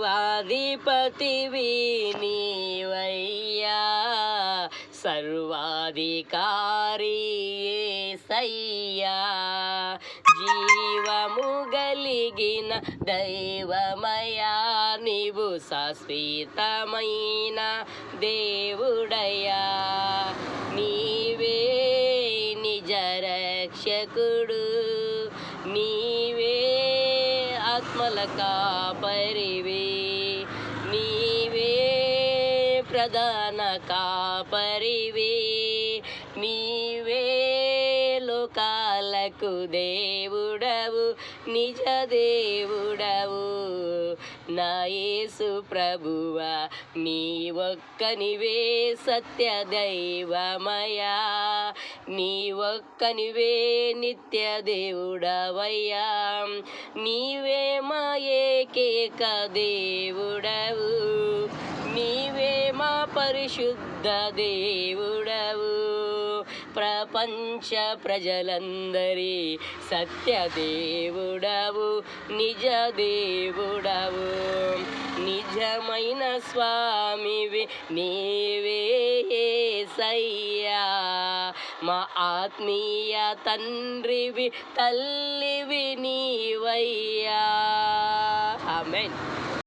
సర్వాధిపతివి నీవయ్యా, సర్వాధికారి యేసయ్యా, జీవము గలిగిన దైవమయా, నీవు శాశ్వతమైన దేవుడయ్యా, నీవే నిజ రక్షకుడు, నీవే ఆత్మల కాపరివి, నీవే ప్రధాన కాపరివి, నీవే లోకాలకు దేవుడవు, నిజ దేవుడవు నా యేసు ప్రభువా, నీ ఒక్కనివే సత్య దైవమయా, నీ ఒక్కనివే నిత్య దేవుడవయ్యా, నీవే మా ఏకైక దేవుడవు, నీవే మా పరిశుద్ధ దేవుడవు, ప్రపంచ ప్రజలందరి సత్య దేవుడవు, నిజ దేవుడవు, నిజమైన స్వామివి నీవే యేసయ్యా, మా ఆత్మీయ తండ్రివి, తల్లివి నీవయ్యా. ఆమేన్.